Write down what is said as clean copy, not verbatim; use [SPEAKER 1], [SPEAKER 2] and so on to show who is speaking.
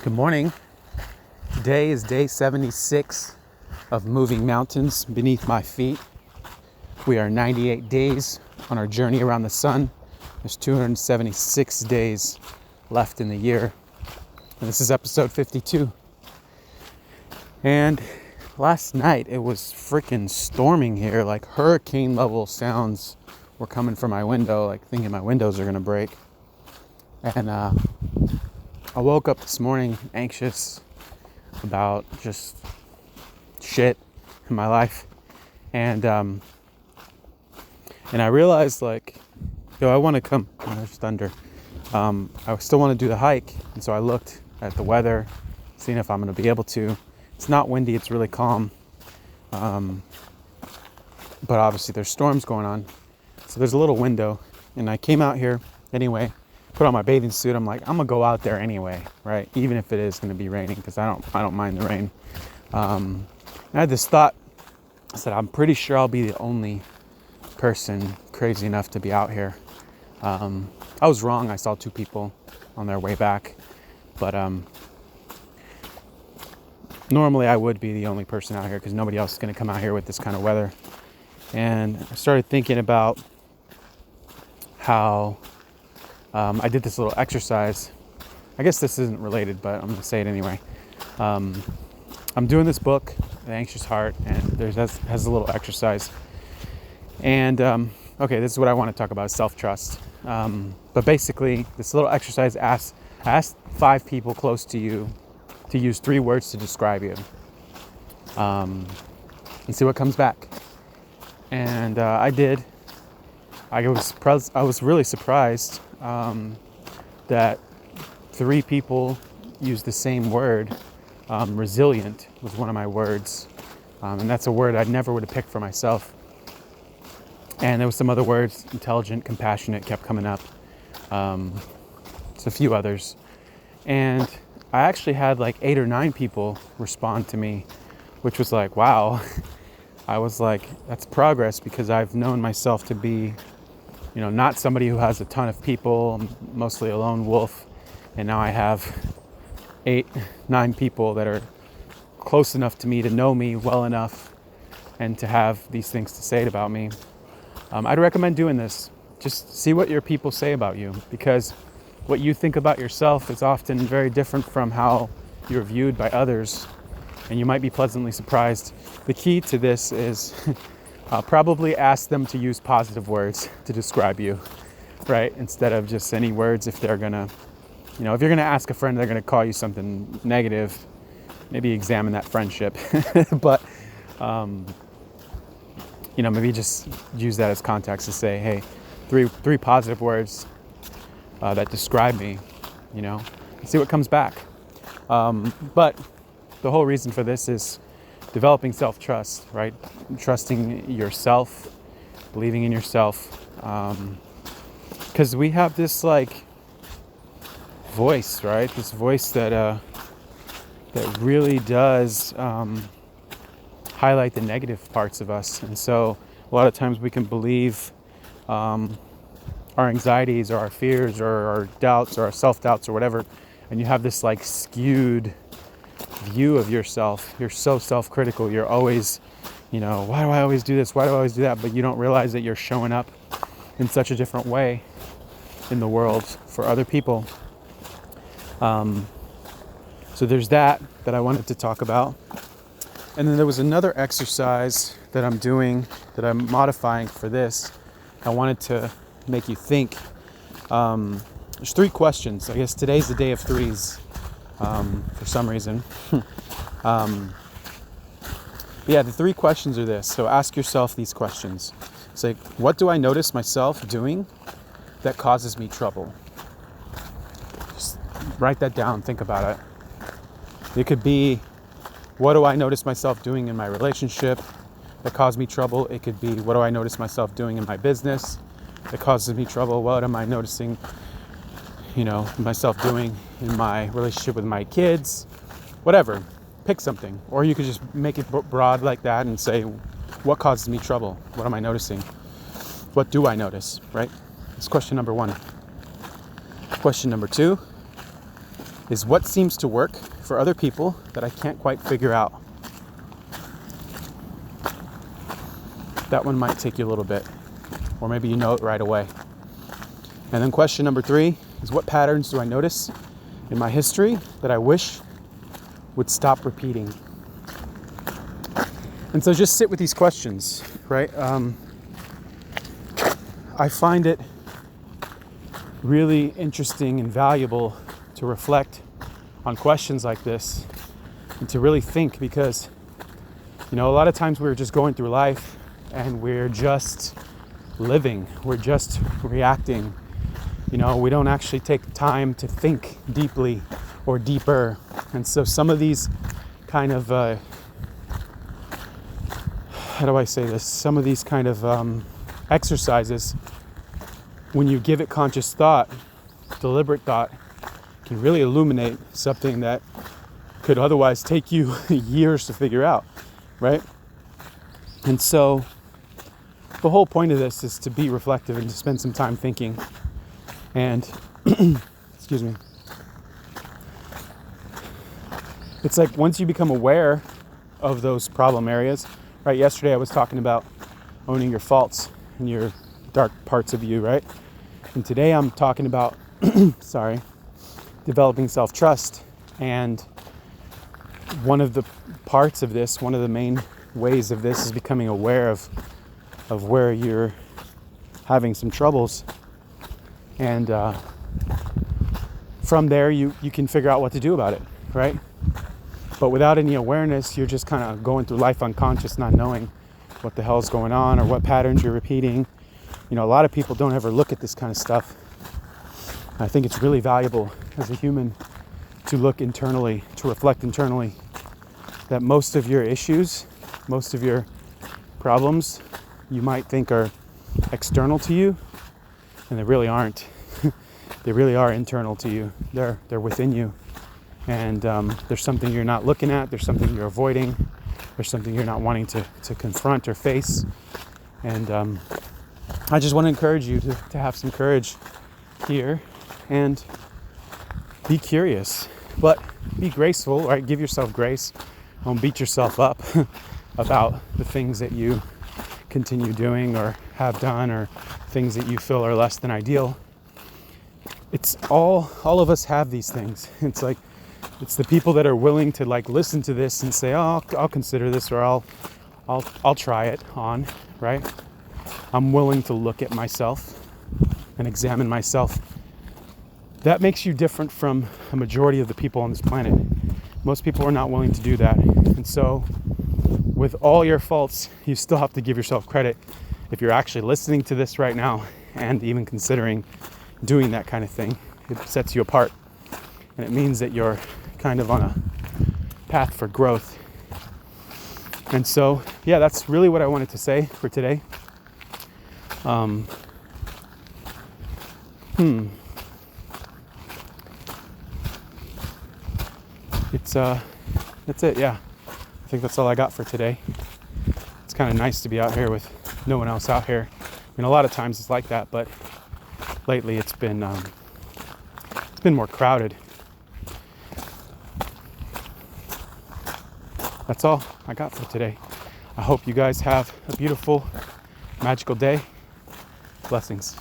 [SPEAKER 1] Good morning. Today is day 76 of moving mountains beneath my feet. We are 98 days on our journey around the sun. There's 276 days left in the year. And this is episode 52. And last night it was freaking storming here. Like hurricane level sounds were coming from my window, like thinking my windows are gonna break. And I woke up this morning anxious about just shit in my life, and I realized I want to come. Oh, there's thunder. I still want to do the hike, and so I looked at the weather, seeing if I'm going to be able to. It's not windy; it's really calm, but obviously there's storms going on, so there's a little window, and I came out here anyway. Put on my bathing suit. I'm like, I'm gonna go out there anyway, right? Even if it is gonna be raining, because I don't mind the rain. I had this thought. I said, I'm pretty sure I'll be the only person crazy enough to be out here. I was wrong. I saw two people on their way back, but normally I would be the only person out here because nobody else is gonna come out here with this kind of weather. And I started thinking about how I did this little exercise. I guess this isn't related, but I'm going to say it anyway. I'm doing this book, The Anxious Heart, and has a little exercise. And, okay, this is what I want to talk about, self-trust. But basically, this little exercise asks 5 people close to you to use 3 words to describe you. And see what comes back. And I did. I was really surprised that 3 people used the same word. Resilient was one of my words, and that's a word I never would have picked for myself. And there was some other words, intelligent, compassionate, kept coming up. It's a few others, and I actually had like 8 or 9 people respond to me, which was like, wow. I was like, that's progress, because I've known myself to be not somebody who has a ton of people. I'm mostly a lone wolf. And now I have 8, 9 people that are close enough to me to know me well enough and to have these things to say about me. I'd recommend doing this. Just see what your people say about you, because what you think about yourself is often very different from how you're viewed by others. And you might be pleasantly surprised. The key to this is probably ask them to use positive words to describe you, right? Instead of just any words. If they're gonna, if you're gonna ask a friend, they're gonna call you something negative, maybe examine that friendship. But, maybe just use that as context to say, hey, three positive words that describe me, and see what comes back. But the whole reason for this is developing self-trust, right? Trusting yourself, believing in yourself. Because we have this voice, right? This voice that really does highlight the negative parts of us. And so a lot of times we can believe our anxieties or our fears or our doubts or our self-doubts or whatever. And you have this skewed view of yourself. You're so self-critical. You're always, why do I always do this? Why do I always do that? But you don't realize that you're showing up in such a different way in the world for other people. So there's that I wanted to talk about. And then there was another exercise that I'm doing, that I'm modifying for this. I wanted to make you think. There's 3 questions. I guess today's the day of 3s. For some reason. The 3 questions are this. So ask yourself these questions. It's like, what do I notice myself doing that causes me trouble? Just write that down, think about it. It could be, what do I notice myself doing in my relationship that causes me trouble? It could be, what do I notice myself doing in my business that causes me trouble? What am I noticing myself doing in my relationship with my kids? Whatever, pick something. Or you could just make it broad like that and say, what causes me trouble? What am I noticing? What do I notice, right? That's question number 1. Question number 2, is what seems to work for other people that I can't quite figure out. That one might take you a little bit, or maybe you know it right away. And then question number 3 is, what patterns do I notice in my history that I wish would stop repeating? And so just sit with these questions, right? I find it really interesting and valuable to reflect on questions like this and to really think, because, a lot of times we're just going through life and we're just living, we're just reacting. We don't actually take time to think deeply or deeper. And so some of these kind of, some of these kind of exercises, when you give it conscious thought, deliberate thought, can really illuminate something that could otherwise take you years to figure out, right? And so the whole point of this is to be reflective and to spend some time thinking. And, excuse me, it's like once you become aware of those problem areas, right? Yesterday I was talking about owning your faults and your dark parts of you, right? And today I'm talking about, developing self-trust. And one of the parts of this, one of the main ways of this, is becoming aware of where you're having some troubles. And from there, you can figure out what to do about it, right? But without any awareness, you're just kind of going through life unconscious, not knowing what the hell's going on or what patterns you're repeating. A lot of people don't ever look at this kind of stuff. I think it's really valuable as a human to look internally, to reflect internally, that most of your issues, most of your problems, you might think are external to you, and they really aren't. They really are internal to you. They're within you. And there's something you're not looking at, there's something you're avoiding, there's something you're not wanting to confront or face. And I just want to encourage you to have some courage here and be curious, but be graceful, right? Give yourself grace. Don't beat yourself up about the things that you continue doing or have done, or things that you feel are less than ideal. It's all of us have these things. It's like, it's the people that are willing to listen to this and say, oh, I'll consider this, or I'll try it on, right? I'm willing to look at myself and examine myself. That makes you different from a majority of the people on this planet. Most people are not willing to do that. And so with all your faults, you still have to give yourself credit if you're actually listening to this right now and even considering doing that kind of thing. It sets you apart, and it means that you're kind of on a path for growth. And so, yeah, that's really what I wanted to say for today. That's it, yeah. I think that's all I got for today. It's kind of nice to be out here with no one else out here. A lot of times it's like that, but lately it's been more crowded. That's all I got for today. I hope you guys have a beautiful, magical day. Blessings.